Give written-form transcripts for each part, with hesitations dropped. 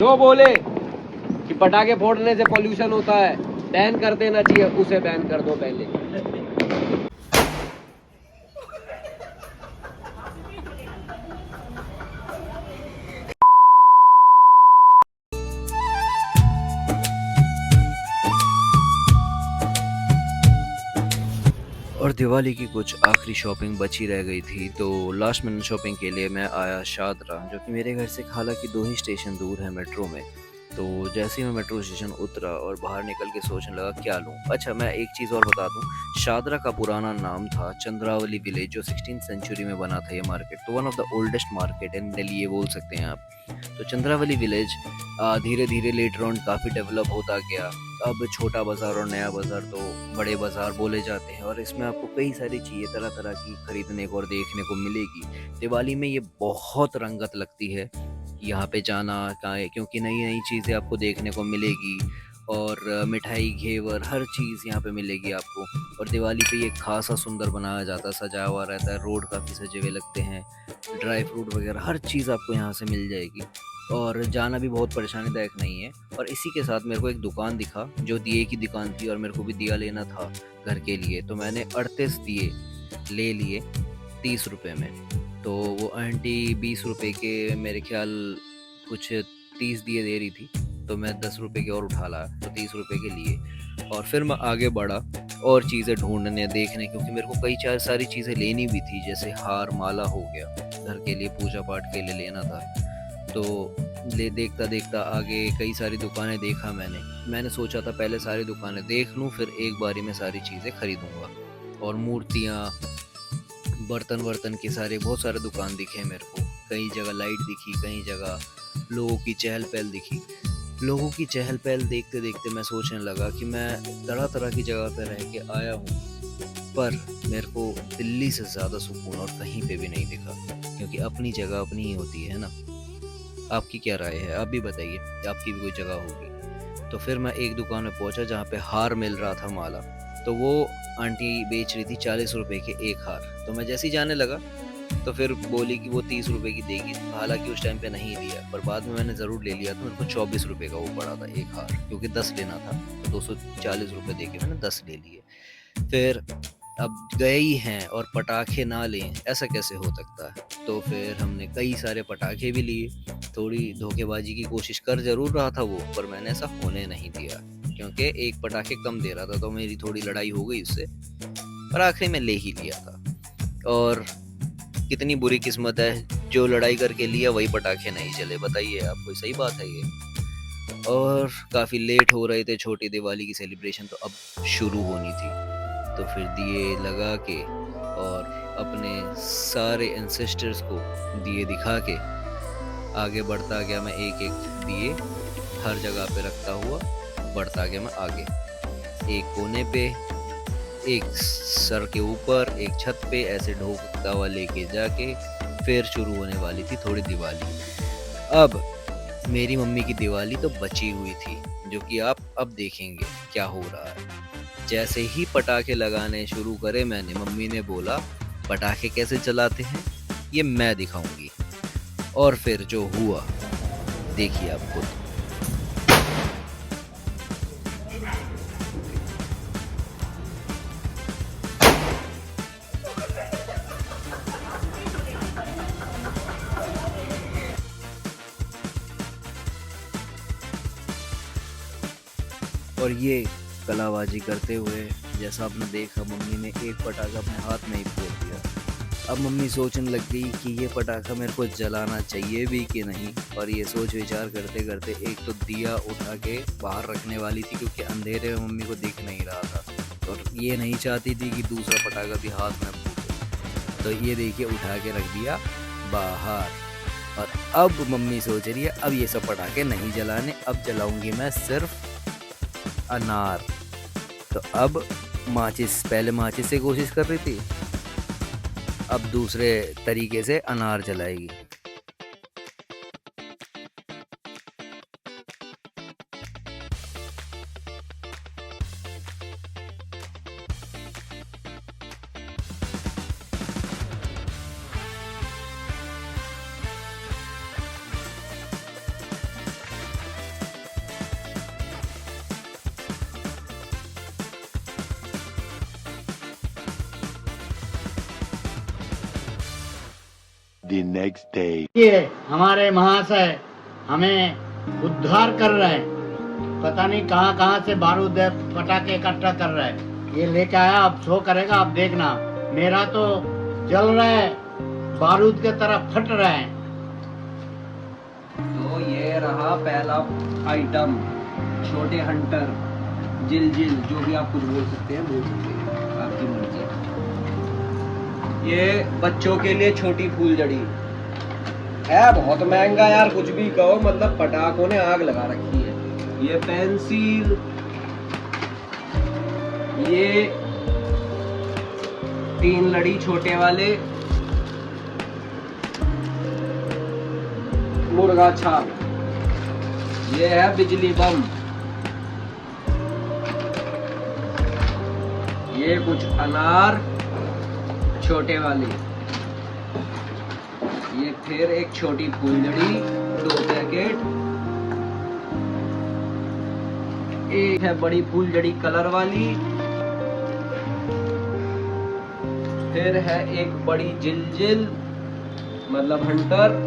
जो बोले कि पटाखे फोड़ने से पॉल्यूशन होता है, बैन कर देना चाहिए, उसे बैन कर दो पहले। और दिवाली की कुछ आखिरी शॉपिंग बची रह गई थी, तो लास्ट मिनट शॉपिंग के लिए मैं आया शादरा, जो कि मेरे घर से हालांकि 2 ही स्टेशन दूर है मेट्रो में। तो जैसे ही मैं मेट्रो स्टेशन उतरा और बाहर निकल के सोचने लगा क्या लूँ। अच्छा, मैं एक चीज़ और बता दूँ, शादरा का पुराना नाम था चंद्रावली विलेज, जो 16th सेंचुरी में बना था ये मार्केट। तो one of the oldest market in Delhi ये बोल सकते हैं आप। तो चंद्रावली विलेज धीरे धीरे लेटर ऑन काफ़ी डेवलप होता गया। अब छोटा बाज़ार और नया बाज़ार तो बड़े बाज़ार बोले जाते हैं, और इसमें आपको कई सारी चीज़ें तरह तरह की खरीदने को और देखने को मिलेगी। दिवाली में ये बहुत रंगत लगती है यहाँ पे जाना का, क्योंकि नई नई चीज़ें आपको देखने को मिलेगी, और मिठाई घेवर हर चीज़ यहाँ पे मिलेगी आपको। और दिवाली पे ये खासा सुंदर बनाया जाता है, सजा हुआ रहता है, रोड काफ़ी सजे हुए लगते हैं, ड्राई फ्रूट वगैरह हर चीज़ आपको यहाँ से मिल जाएगी, और जाना भी बहुत परेशानीदायक नहीं है। और इसी के साथ मेरे को एक दुकान दिखा जो दिए की दुकान थी, और मेरे को भी दिया लेना था घर के लिए। तो मैंने 38 दिए ले लिए 30 रुपए में। तो वो आंटी 20 रुपए के मेरे ख्याल कुछ 30 दिए दे रही थी, तो मैं 10 रुपए के और उठा लाया, तो 30 रुपए के लिए। और फिर मैं आगे बढ़ा और चीज़ें ढूंढने देखने, क्योंकि मेरे को कई सारी चीज़ें लेनी भी थी, जैसे हार माला हो गया, घर के लिए पूजा पाठ के लिए लेना था। तो देखता देखता आगे कई सारी दुकानें देखा मैंने सोचा था पहले सारी दुकानें देख लूँ, फिर एक बारी में सारी चीज़ें खरीदूंगा। और मूर्तियाँ, बर्तन वर्तन के बहुत सारे दुकान दिखे मेरे को। कई जगह लाइट दिखी, कई जगह लोगों की चहल पहल दिखी। लोगों की चहल पहल देखते देखते मैं सोचने लगा कि मैं तरह तरह की जगह पर रह के आया हूँ, पर मेरे को दिल्ली से ज़्यादा सुकून और कहीं पे भी नहीं दिखा, क्योंकि अपनी जगह अपनी ही होती है ना। आपकी क्या राय है, आप भी बताइए, आपकी भी कोई जगह होगी। तो फिर मैं एक दुकान में पहुंचा जहाँ पे हार मिल रहा था माला। तो वो आंटी बेच रही थी 40 रुपए के एक हार। तो मैं जैसे ही जाने लगा तो फिर बोली कि वो 30 रुपए की देगी, हालांकि उस टाइम पे नहीं दिया, पर बाद में मैंने ज़रूर ले लिया। तो मेरे को 24 रुपए का वो पड़ा था एक हार, क्योंकि 10 लेना था, तो 240 रुपए दे के मैंने 10 ले लिए। फिर अब गए ही हैं और पटाखे ना लें, ऐसा कैसे हो सकता है। तो फिर हमने कई सारे पटाखे भी लिए। थोड़ी धोखेबाजी की कोशिश कर ज़रूर रहा था वो, पर मैंने ऐसा होने नहीं दिया, क्योंकि एक पटाखे कम दे रहा था, तो मेरी थोड़ी लड़ाई हो गई उससे, पर आखिरी में ले ही लिया था। और कितनी बुरी किस्मत है, जो लड़ाई करके लिया वही पटाखे नहीं चले, बताइए आप, कोई सही बात है ये। और काफ़ी लेट हो रहे थे, छोटी दिवाली की सेलिब्रेशन तो अब शुरू होनी थी। तो फिर दिए लगा के और अपने सारे एंसेस्टर्स को दिए दिखा के आगे बढ़ता गया मैं, एक एक दिए हर जगह पे रखता हुआ बढ़ता गया मैं आगे। एक कोने पे, एक सर के ऊपर, एक छत पे, ऐसे ढोकता हुआ लेके जाके फिर शुरू होने वाली थी थोड़ी दिवाली। अब मेरी मम्मी की दिवाली तो बची हुई थी, जो कि आप अब देखेंगे क्या हो रहा है। जैसे ही पटाखे लगाने शुरू करे मैंने, मम्मी ने बोला पटाखे कैसे चलाते हैं ये मैं दिखाऊंगी। और फिर जो हुआ देखिए आप खुद। और ये कलाबाजी करते हुए, जैसा आपने देखा, मम्मी ने एक पटाखा अपने हाथ में ही फोड़ दिया। अब मम्मी सोचने लग गई कि ये पटाखा मेरे को जलाना चाहिए भी कि नहीं। और ये सोच विचार करते करते एक तो दिया उठा के बाहर रखने वाली थी, क्योंकि अंधेरे में मम्मी को दिख नहीं रहा था, और ये नहीं चाहती थी कि दूसरा पटाखा भी हाथ में फूटे। तो ये देखिए उठा के रख दिया बाहर। और अब मम्मी सोच रही है अब ये सब पटाखे नहीं जलाने, अब जलाऊंगी मैं सिर्फ अनार। तो अब माचिस, पहले माचिस से कोशिश कर रही थी, अब दूसरे तरीके से अनार जलाएगी। the next day. ये हमारे महाशय हमें उद्धार कर रहे हैं। पता नहीं कहाँ कहाँ से बारूद पटाखे इकट्ठा कर रहे हैं। ये लेके आया, अब शो करेगा, अब देखना। मेरा तो जल रहा है, बारूद के तरह फट रहे हैं। तो ये रहा पहला आइटम, छोटे हंटर, जिल जिल, जो भी आप कुछ बोल सकते हैं, आपकी मर्जी। ये बच्चों के लिए छोटी फूलझड़ी है, बहुत महंगा यार, कुछ भी कहो, मतलब पटाखों ने आग लगा रखी है। ये पेंसिल, ये 3 लड़ी छोटे वाले, मुर्गा छाप, ये है बिजली बम, ये कुछ अनार छोटे वाले, ये फिर एक छोटी फूलझड़ी, 2 पैकेट, एक है बड़ी फूलझड़ी कलर वाली, फिर है एक बड़ी जिलजिल मतलब हंटर।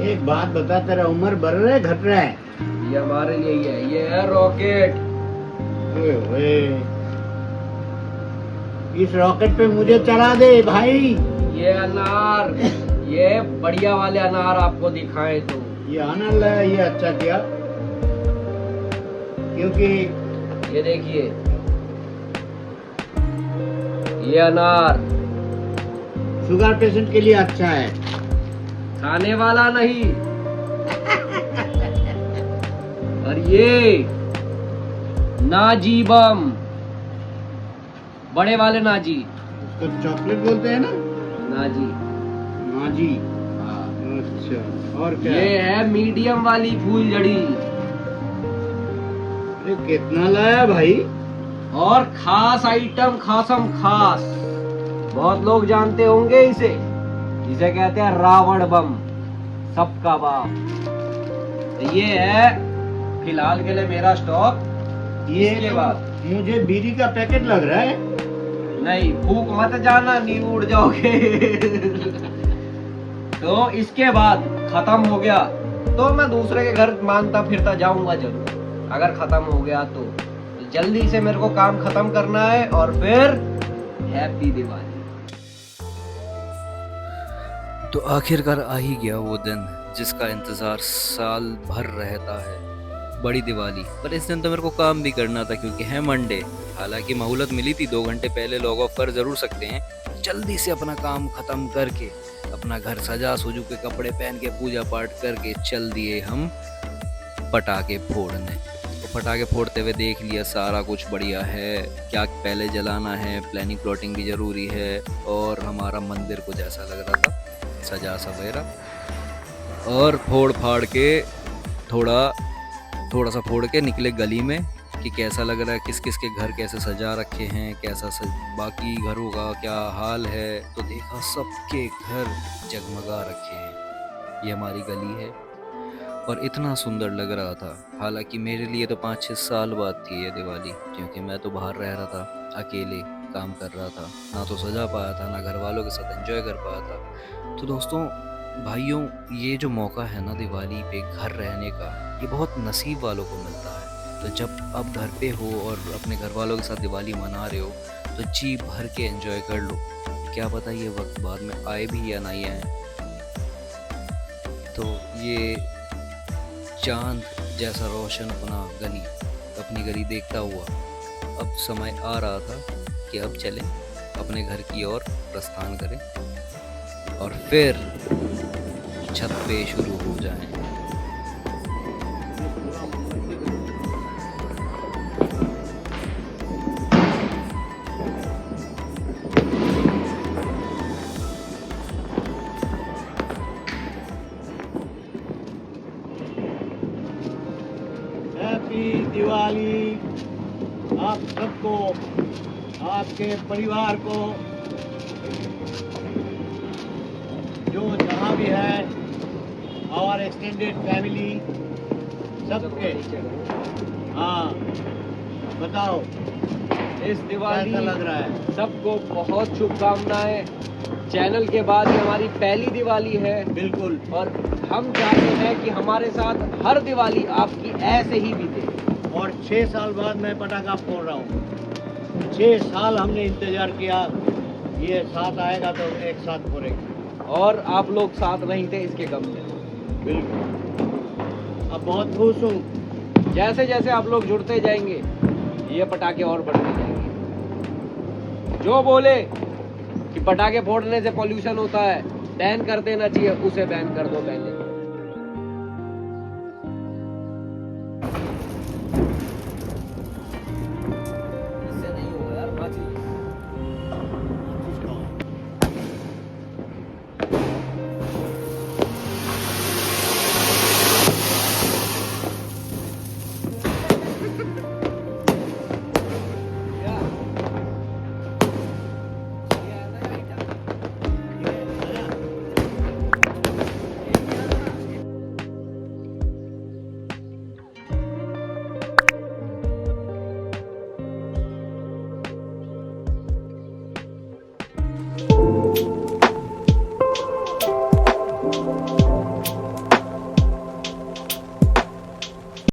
एक बात बता, तेरा उम्र बढ़ रहा है घट रहा है? ये हमारे लिए ही है, ये है रॉकेट। ओए ओए, इस रॉकेट पे मुझे चला दे भाई। ये अनार, ये बढ़िया वाले अनार आपको दिखाए तो ये आनंद है, ये अच्छा किया, क्योंकि ये देखिए, ये अनार शुगर पेशेंट के लिए अच्छा है, खाने वाला नहीं। और ये नाजी बम, बड़े वाले नाजी, उसको चॉकलेट बोलते हैं ना, नाजी। नाजी। अच्छा, और क्या? ये है मीडियम वाली फूलझड़ी, अरे कितना लाया भाई? और खास आइटम, खासम खास, बहुत लोग जानते होंगे इसे, जिसे कहते हैं रावण बम, सबका बाप। ये है फिलहाल के लिए मेरा स्टॉक। ये इसके तो बाद मुझे बीड़ी का पैकेट लग रहा है। नहीं, फूक मत जाना, नहीं उड़ जाओगे। तो इसके बाद खत्म हो गया तो मैं दूसरे के घर मांगता फिरता जाऊंगा जरूर, अगर खत्म हो गया तो जल्दी से मेरे को काम खत्म करना है, और फिर हैप्पी दिवाली। तो आखिरकार आ ही गया वो दिन जिसका इंतज़ार साल भर रहता है, बड़ी दिवाली। पर इस दिन तो मेरे को काम भी करना था क्योंकि है मंडे। हालांकि मोहलत मिली थी, 2 घंटे पहले लॉग ऑफ कर ज़रूर सकते हैं। जल्दी से अपना काम ख़त्म करके, अपना घर सजा सुजू के कपड़े पहन के, पूजा पाठ करके चल दिए हम पटाखे फोड़ने। तो पटाखे फोड़ते हुए देख लिया सारा कुछ बढ़िया है, क्या पहले जलाना है, प्लानिंग प्लॉटिंग भी ज़रूरी है, और हमारा मंदिर कुछ ऐसा लग रहा था सजा सवेरा। और फोड़ फाड़ के थोड़ा सा फोड़ के निकले गली में कि कैसा लग रहा है, किस किस के घर कैसे सजा रखे हैं, कैसा बाकी घरों का क्या हाल है। तो देखा सबके घर जगमगा रखे हैं। ये हमारी गली है और इतना सुंदर लग रहा था। हालांकि मेरे लिए तो 5-6 साल बाद थी ये दिवाली, क्योंकि मैं तो बाहर रह रहा था, अकेले काम कर रहा था, ना तो सजा पाया था, ना घर वालों के साथ एंजॉय कर पाया था। तो दोस्तों भाइयों, ये जो मौका है ना दिवाली पे घर रहने का, ये बहुत नसीब वालों को मिलता है। तो जब आप घर पे हो और अपने घर वालों के साथ दिवाली मना रहे हो तो जी भर के एंजॉय कर लो। क्या पता ये वक्त बाद में आए भी या नहीं आए। तो ये चांद जैसा रोशन अपनी गली देखता हुआ अब समय आ रहा था कि अब चलें अपने घर की ओर प्रस्थान करें और फिर छत पे शुरू हो जाएं। हैप्पी दिवाली आप सबको, आपके परिवार को, जो जहाँ भी है, और एक्सटेंडेड फैमिली सबके। हाँ बताओ। इस दिवाली कैसा लग रहा है? सबको बहुत शुभकामनाएं। चैनल के बाद ये हमारी पहली दिवाली है बिल्कुल। और हम चाहते हैं कि हमारे साथ हर दिवाली आपकी ऐसे ही बीते। और 6 साल बाद मैं पटाखा फोड़ रहा हूँ। 6 साल हमने इंतजार किया, ये साथ आएगा तो एक साथ फोड़ेंगे। और आप लोग साथ नहीं थे इसके गम में। बिल्कुल। अब बहुत खुश हूँ। जैसे जैसे आप लोग जुड़ते जाएंगे ये पटाखे और बढ़ते जाएंगे। जो बोले कि पटाखे फोड़ने से पॉल्यूशन होता है, बैन कर देना चाहिए, उसे बैन कर दो पहले।